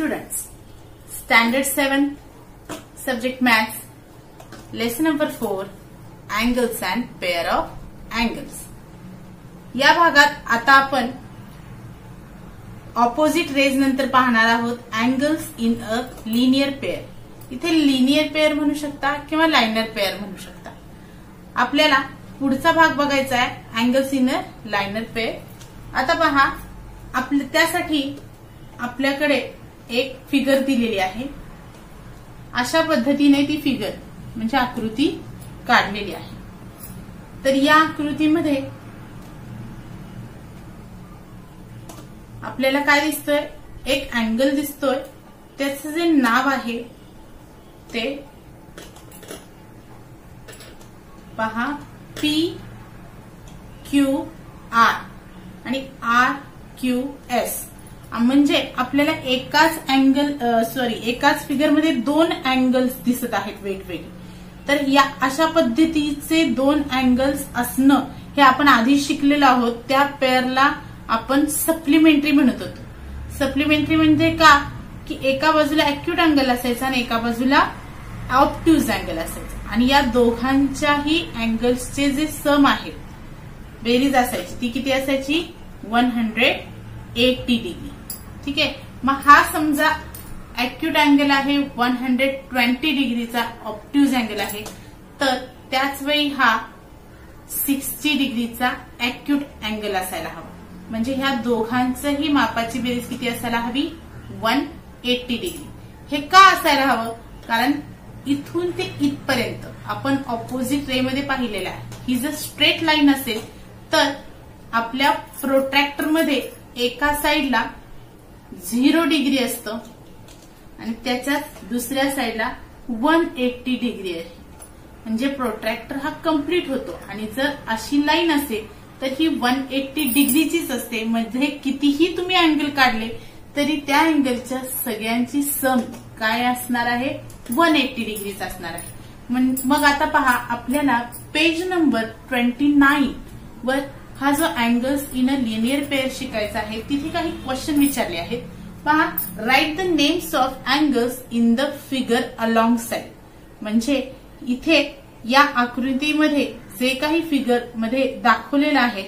students, Standard 7, Subject Maths, Lesson number 4, Angles and Pair of Angles. या भागात आता आपण ऑपोजिट रेज नंतर पाहणार आहोत angles in a linear pair. इथे लिनियर पेअर म्हणू शकता किंवा लाइनर पेअर म्हणू शकता. आपल्याला पुढचा भाग बघायचा आहे angles in a linear pair. आता पहा, त्यासाठी आपल्याकडे एक फिगर दिलेली आहे. अशा पद्धतीने ती फिगर म्हणजे आकृती काढलेली आहे. तर या आकृतीमध्ये आपल्याला काय दिसतोय, एक अँगल दिसतोय. त्याचं जे नाव आहे ते पहा, पी क्यू आर आणि आर क्यू एस. म्हणजे आपल्याला एकाच फिगरमध्ये दोन अँगल्स दिसत आहेत वेगवेगळे. तर या अशा पद्धतीचे दोन अँगल्स असणं हे आपण आधी शिकलेलो आहोत. त्या पेअरला आपण सप्लिमेंटरी म्हणत होतो. सप्लिमेंटरी म्हणजे का, की एका बाजूला अॅक्यूट अँगल असायचा आणि एका बाजूला ऑब्ट्यूज अँगल असायचा आणि या दोघांच्याही अँगल्सचे जे सम आहेत, बेरीज असायची, ती किती असायची, 180 डिग्री. ठीक आहे. मग हा समजा अॅक्यूट अँगल आहे 120 डिग्रीचा, ऑब्ट्यूज अँगल आहे, तर त्याच वेळी हा 60 डिग्रीचा अॅक्यूट अँगल असायला हवा. म्हणजे ह्या दोघांचंही मापाची बेरीज किती असायला हवी, 180 डिग्री. हे का असायला हवं, कारण इथून ते इथपर्यंत आपण ऑपोजिट रे मध्ये पाहिलेलं आहे. ही जर स्ट्रेट लाईन असेल तर आपल्या प्रोट्रॅक्टरमध्ये एका साइडला 0 डिग्री असतं आणि त्याच्याच दुसऱ्या साइडला 180 डिग्री आहे. म्हणजे प्रोट्रॅक्टर हा कम्प्लीट होतो. आणि जर अशी लाईन असेल तर ही 180 डिग्रीचीच असते. म्हणजे कितीही तुम्ही अँगल काढले तरी त्या अँगलच्या सगळ्यांची सम काय असणार आहे, 180 डिग्रीच असणार आहे. मग आता पहा, आपल्याला पेज नंबर 29 वर हा जो angles in a linear pair शिकायचा आहे, तिथे काही क्वेश्चन विचारले आहेत. पहा, write the names of angles in the figure along side. म्हणजे इथे या आकृतीमध्ये जे काही फिगर मध्ये दाखवलेलं आहे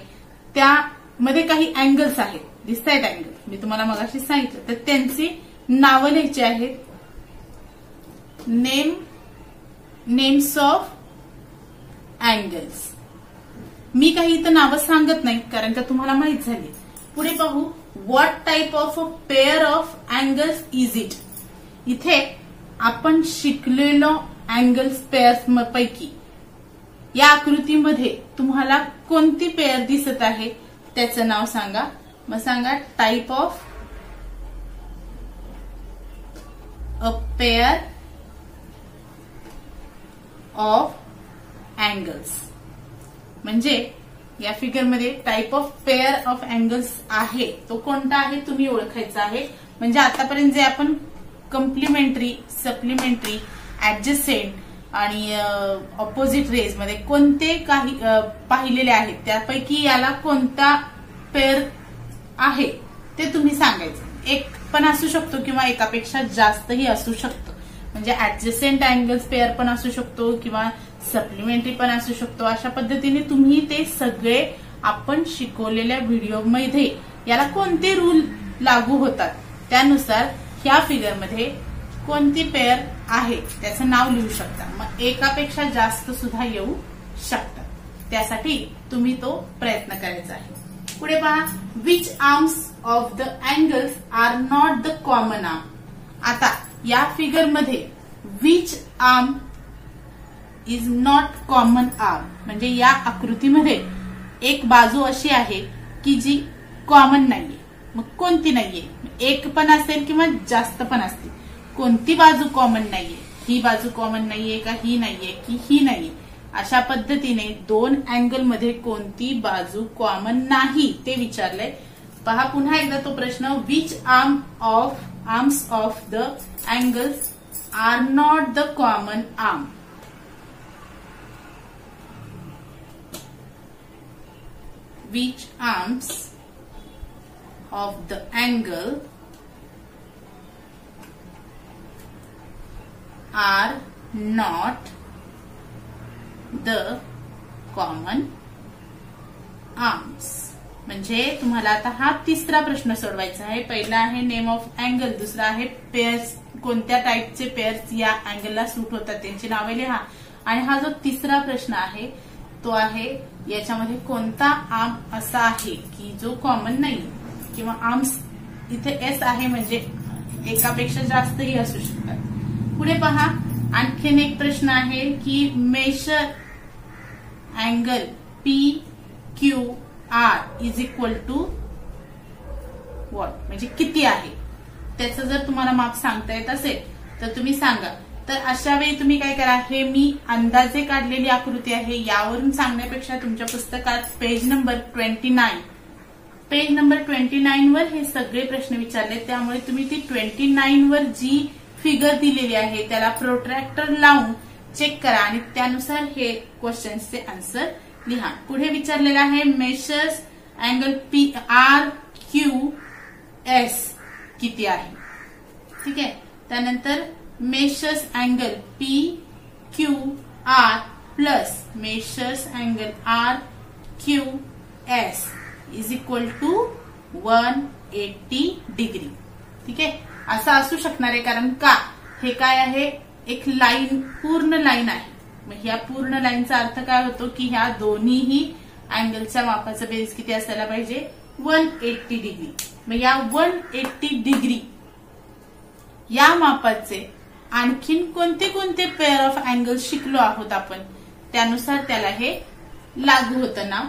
त्यामध्ये काही अँगल्स आहेत, दिसत आहेत अँगल, मी तुम्हाला मगाशी सांगितलं. तर त्यांची नावं लिहायची आहेत. Names of angles. मी काही इथं नावं सांगत नाही कारण का तुम्हाला माहित झाली. पुढे पाहू, what type of a pair of angles is it. इथे आपण शिकलेलो अँगल्स पेअर्स पैकी या आकृतीमध्ये तुम्हाला कोणती पेअर दिसत आहे त्याचं नाव सांगा. मग सांगा, type of a pair of angles. म्हणजे या फिगरमध्ये type of pair of angles आहे तो कोणता आहे तुम्ही ओळखायचा आहे. म्हणजे आतापर्यंत जे आपण कम्प्लिमेंटरी, सप्लिमेंटरी, ऍडजसेंट आणि ऑपोजिट रेज मध्ये कोणते काही पाहिलेले आहेत त्यापैकी याला कोणता पेअर आहे ते तुम्ही सांगायचं. एक पण असू शकतो किंवा एकापेक्षा जास्तही असू शकतो. म्हणजे ऍडजसेंट अँगल्स पेअर पण असू शकतो किंवा सप्लिमेंटरी पण असू शकतो. अशा पद्धतीने तुम्ही ते सगळे आपण शिकवलेल्या व्हिडिओमध्ये याला कोणते रूल लागू होतात त्यानुसार ह्या फिगरमध्ये कोणती पेअर आहे त्याचं नाव लिहू शकता. मग एकापेक्षा जास्त सुद्धा येऊ शकतात. त्यासाठी तुम्ही तो प्रयत्न करायचा आहे. पुढे पहा, which arms of the angles are not the common arm. आता या फिगरमध्ये which arm is not common arm. म्हणजे या आकृतीमध्ये एक बाजू अशी आहे की जी कॉमन नाहीये. मग कोणती नाहीये, एक पण असेल किंवा जास्त पण असतील. कोणती बाजू कॉमन नाहीये, ही बाजू कॉमन नाहीये का, ही नाहीये की ही नाहीये. अशा पद्धतीने दोन अँगल मध्ये कोणती बाजू कॉमन नाही ते विचारलंय. पहा पुन्हा एकदा तो प्रश्न, which arms of the angles are not the common arm. Which arms of the angle are not the common arms. म्हणजे तुम्हाला आता हा तिसरा प्रश्न सोडवायचा आहे. पहिला आहे नेम ऑफ अँगल, दुसरा आहे पेअर्स, कोणत्या टाईपचे पेअर्स या अँगलला सूट होतात त्यांची नावे लिहा. आणि हा जो तिसरा प्रश्न आहे तो आहे याच्यामध्ये कोणता आर्म असा आहे की जो कॉमन नाही, किंवा आर्म्स इथे एस आहे म्हणजे एकापेक्षा जास्तही असू शकतात. पुढे पहा, आणखीन एक प्रश्न आहे की measure angle P Q R is equal to what, म्हणजे किती आहे. त्याचं जर तुम्हाला माप सांगता येत असेल तर तुम्ही सांगा. तर अशा वेळी तुम्ही काय करा, हे मी अंदाजे काढलेली आकृती आहे यावरून सांगण्यापेक्षा तुमच्या पुस्तकात पेज नंबर 29 वर हे सगळे प्रश्न विचारले, त्यामुळे तुम्ही ती 29 वर जी फिगर दिलेली आहे त्याला प्रोट्रॅक्टर लावून चेक करा आणि त्यानुसार हे क्वेश्चन्सचे आन्सर लिहा. पुढे विचारलेला आहे measures angle P R Q S किती आहे. ठीक आहे. त्यानंतर measures angle P Q R plus measures angle R Q S is equal to 180 degree. ठीक आहे. असं असू शकणार आहे, कारण का हे काय आहे, एक लाईन, पूर्ण लाईन आहे. मग ह्या पूर्ण लाईनचा अर्थ काय होतो की ह्या दोन्हीही अँगलच्या मापाचा बेस किती असायला पाहिजे, 180 डिग्री. मग या 180 डिग्री या मापाचे आणखीन कोणते कोणते पेअर ऑफ अँगल शिकलो आहोत आपण, त्यानुसार त्याला हे लागू होतं नाव.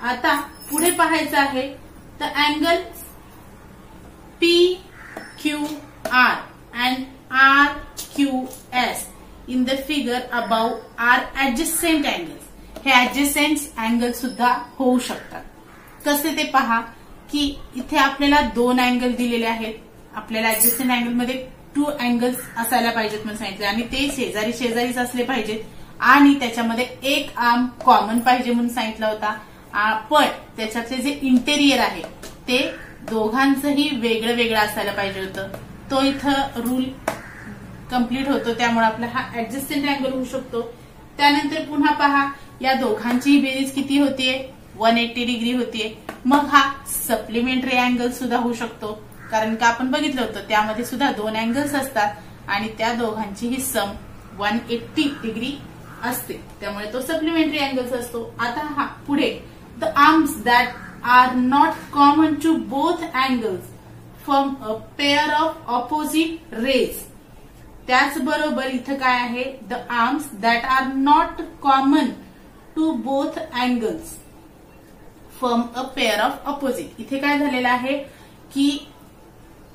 आता पुढे पाहायचं आहे तर angle P Q R and R Q S in the figure above are adjacent angles. हे ऍडजस्टंट अँगल सुद्धा होऊ शकतात. कसे ते पहा की इथे आपल्याला दोन अँगल दिलेले आहेत. आपल्याला ऍडजस्टंट अँगल मध्ये 2 अँगल्स असायला पाहिजेत म्हणून सांगितले आणि ते शेजारी शेजारीच असले पाहिजेत आणि त्याच्यामध्ये एक आर्म कॉमन पाहिजे म्हणून सांगितला होता. पण त्याच्यातले जे इंटेरियर आहे ते दोघांचंही वेगळं वेगळं असायला पाहिजे होतं. तो इथं रूल कम्प्लीट होतो, त्यामुळे आपला हा ऍडजस्टंट अँगल होऊ शकतो. त्यानंतर पुन्हा पहा, या दोघांचीही बेरीज किती होतीये, 180 डिग्री होतीये. मग हा सप्लिमेंटरी अँगल सुद्धा होऊ शकतो, कारण का आपण बघितलं होतं त्यामध्ये सुद्धा 2 अँगल्स असतात आणि त्या दोघांचीही सम 180 डिग्री असते, त्यामुळे तो सप्लिमेंटरी अँगल्स असतो. आता हा पुढे the arms that are not common to both angles form a pair of opposite rays. त्याचबरोबर इथं काय आहे, the arms that are not common to both angles form a pair of opposite. इथे काय झालेलं आहे की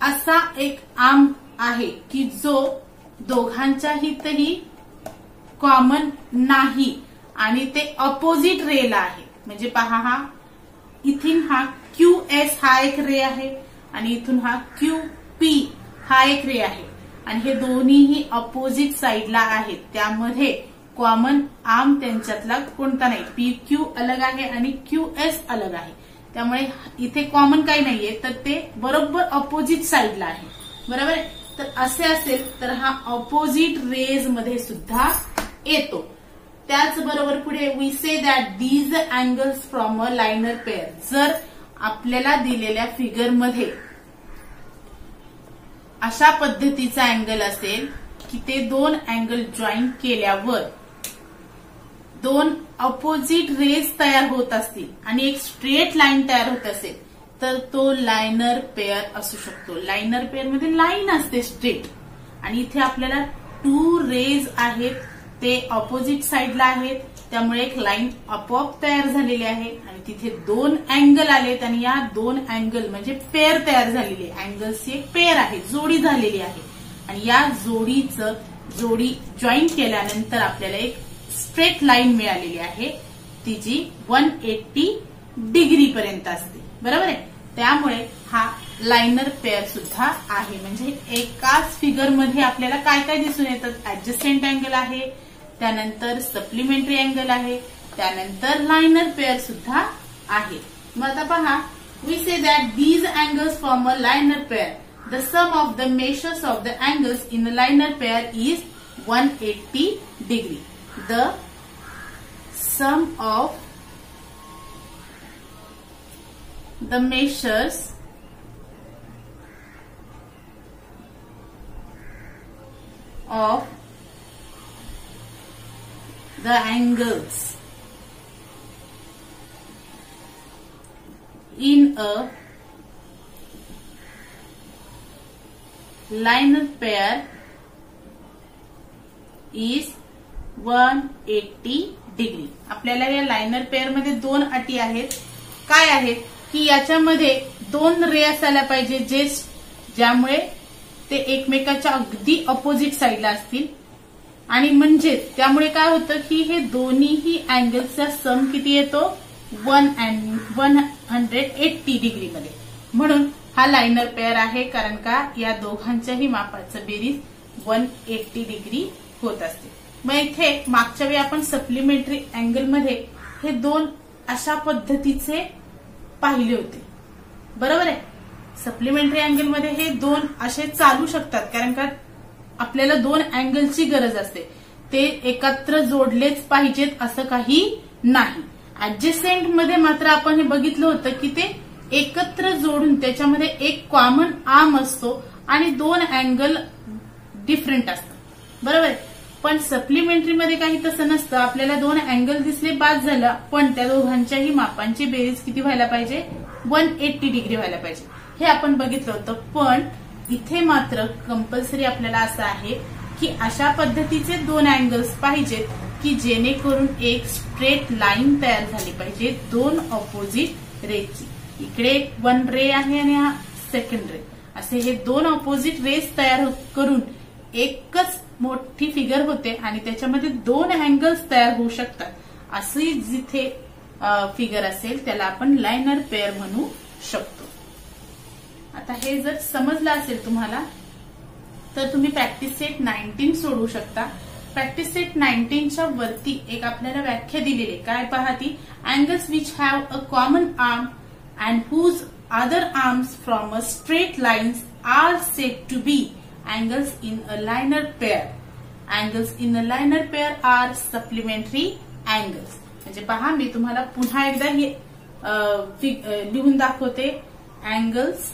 असा एक आर्म आहे की जो दोघांच्याहीतही कॉमन नाही आणि ते ऑपोजिट रेला आहे. म्हणजे पहा, हा इथून हा QS हा एक रे आहे आणि इथून हा QP हा एक रे आहे आणि हे दोन्हीही ऑपोजिट साइडला आहेत. त्यामध्ये कॉमन आर्म त्यांच्यातला कोणता नाही. PQ अलग आहे आणि QS अलग आहे, त्यामुळे इथे कॉमन काही नाहीये, तर ते बरोबर ऑपोजिट साइडला आहे. बरोबर आहे. तर असे असेल तर हा ऑपोजिट रेज मध्ये सुद्धा येतो. त्याचबरोबर पुढे we say that these angles form a linear pair. जर आपल्याला दिलेल्या फिगरमध्ये अशा पद्धतीचा अँगल असेल की ते 2 अँगल जॉईन केल्यावर 2 ऑपोजिट रेज तयार होत असतील आणि एक स्ट्रेट लाईन तयार होत असेल तर तो लाइनर पेअर असू शकतो. लाइनर पेअर मध्ये लाईन असते स्ट्रेट आणि इथे आपल्याला 2 रेज आहेत, ते ऑपोजिट साइडला आहेत, त्यामुळे एक लाईन आपोआप तयार झालेली आहे आणि तिथे 2 अँगल आलेत आणि या 2 अँगल म्हणजे पेअर तयार झालेली आहे. अँगल्सची एक पेअर आहे, जोडी झालेली आहे आणि या जोडी जॉईन केल्यानंतर आपल्याला एक स्ट्रेट लाईन मिळालेली आहे, तिची 180 डिग्री पर्यंत असते. बरोबर आहे. त्यामुळे हा लाइनर पेअर सुद्धा आहे. म्हणजे एकाच फिगरमध्ये आपल्याला काय काय दिसून येतात, ऍडजस्टंट अँगल आहे, त्यानंतर सप्लिमेंटरी अँगल आहे, त्यानंतर लाइनर पेअर सुद्धा आहे. मग आता पहा, we say that these angles form a linear pair. The sum of the measures of the angles in a linear pair is 180 degree. The sum of the measures of the angles in a liner pair is 180 degree. आपल्याला या liner pair मध्ये दोन अटी आहेत. काय आहेत की याच्यामध्ये दोन रे असायला पाहिजे ज्यामुळे ते एकमेकाच्या अगदी अपोजिट साईडला असतील आणि म्हणजेच त्यामुळे काय होतं की हे दोन्हीही अँगल्सचा सम किती येतो 180 डिग्री मध्ये. म्हणून हा लायनर पेअर आहे कारण का या दोघांच्याही मापाचं बेरीज 180 डिग्री होत असते. मग इथे मागच्या वेळी आपण सप्लिमेंटरी अँगल मध्ये हे दोन अशा पद्धतीचे पाहिले होते, बरोबर आहे. सप्लिमेंटरी अँगल मध्ये हे दोन असे चालू शकतात कारण का आपल्याला दोन अँगलची गरज असते. ते एकत्र जोडलेच पाहिजेत असं काही नाही. ऍडजस्टंट मध्ये मात्र आपण हे बघितलं होतं की ते एकत्र जोडून त्याच्यामध्ये एक कॉमन आर्म असतो आणि दोन अँगल डिफरंट असतात, बरोबर आहे. पण सप्लिमेंटरी मध्ये काही तसं नसतं. आपल्याला दोन अँगल दिसले बाद झालं पण त्या दोघांच्याही मापांची बेरीज किती व्हायला पाहिजे 180 डिग्री व्हायला पाहिजे. हे आपण बघितलं होतं. पण इथे मात्र कंपल्सरी आपल्याला असं आहे की अशा पद्धतीचे दोन अँगल्स पाहिजेत की जेणेकरून एक स्ट्रेट लाईन तयार झाली पाहिजे दोन ऑपोजिट रेची. इकडे एक वन रे आहे आणि हा सेकंड रे, असे हे दोन ऑपोजिट रेस तयार करून एकच मोठी फिगर होते आणि त्याच्यामध्ये दोन अँगल्स तयार होऊ शकतात. अशी जिथे फिगर असेल त्याला आपण लायनर पेअर म्हणू शकतो. आता हे जर समजलं असेल तुम्हाला तर तुम्ही प्रॅक्टिस सेट 19 सोडवू शकता. प्रॅक्टिस सेट 19च्या वरती एक आपल्याला व्याख्या दिलेली काय पहा ती. Angles which have a common arm and whose other arms form a straight lines are said to be angles in a liner pair. Angles in a liner pair are supplementary angles. म्हणजे पहा मी तुम्हाला पुन्हा एकदा हे लिहून दाखवते. Angles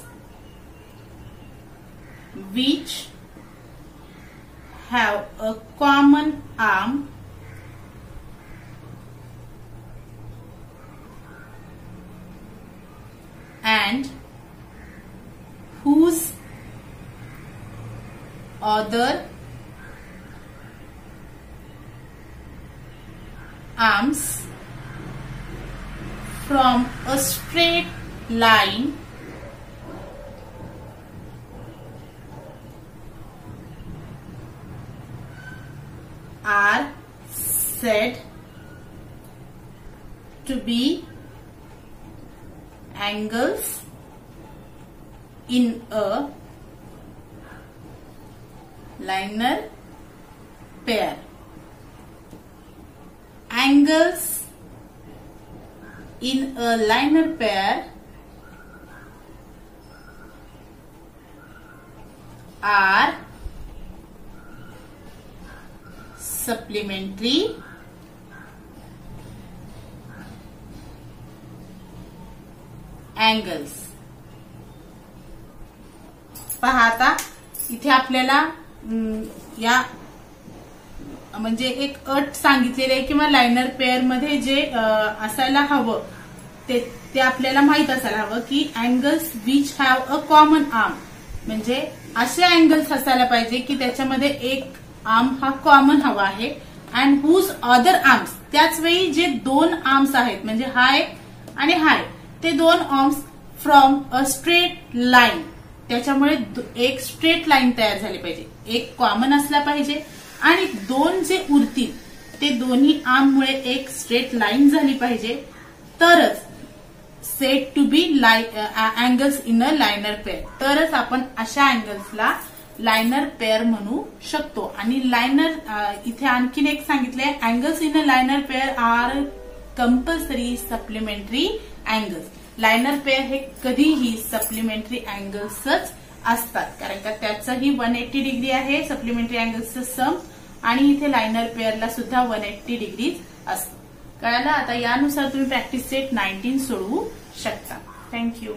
which have a common arm and whose other arms from a straight line are said to be angles in a liner pair. Angles in a liner pair are supplementary angles. पहा आता इथे आपल्याला या म्हणजे एक अट सांगितलेली आहे किंवा लायनर पेअर मध्ये जे असायला हवं ते आपल्याला माहित असायला हवं की angles which have a common arm म्हणजे असे अँगल्स असायला पाहिजे की त्याच्यामध्ये एक आर्म हा कॉमन हवा आहे अँड हुज अदर आर्म्स त्याच वेळी जे दोन आर्म्स आहेत म्हणजे हा एक आणि हा एक ते दोन arms form a straight line त्याच्यामुळे एक स्ट्रेट लाईन तयार झाली पाहिजे एक कॉमन असला पाहिजे आणि दोन जे उरतील ते दोन्ही आर्ममुळे एक स्ट्रेट लाईन झाली पाहिजे तरच said to be angles in a linear pair तरच आपण अशा अँगल्सला लायनर पेअर म्हणू शकतो. आणि लायनर इथे आणखीन एक सांगितलंय angles in a linear pair are compulsory supplementary angles. Linear pair हे कधीही सप्लिमेंटरी अँगल्सच असतात कारण का त्याचंही 180 डिग्री आहे सप्लिमेंटरी अँगल्सचं सम आणि इथे लायनर पेअरला सुद्धा 180 डिग्रीज असतं. कळालं. आता यानुसार तुम्ही प्रॅक्टिस सेट 19 सोडवू शकता. थँक्यू.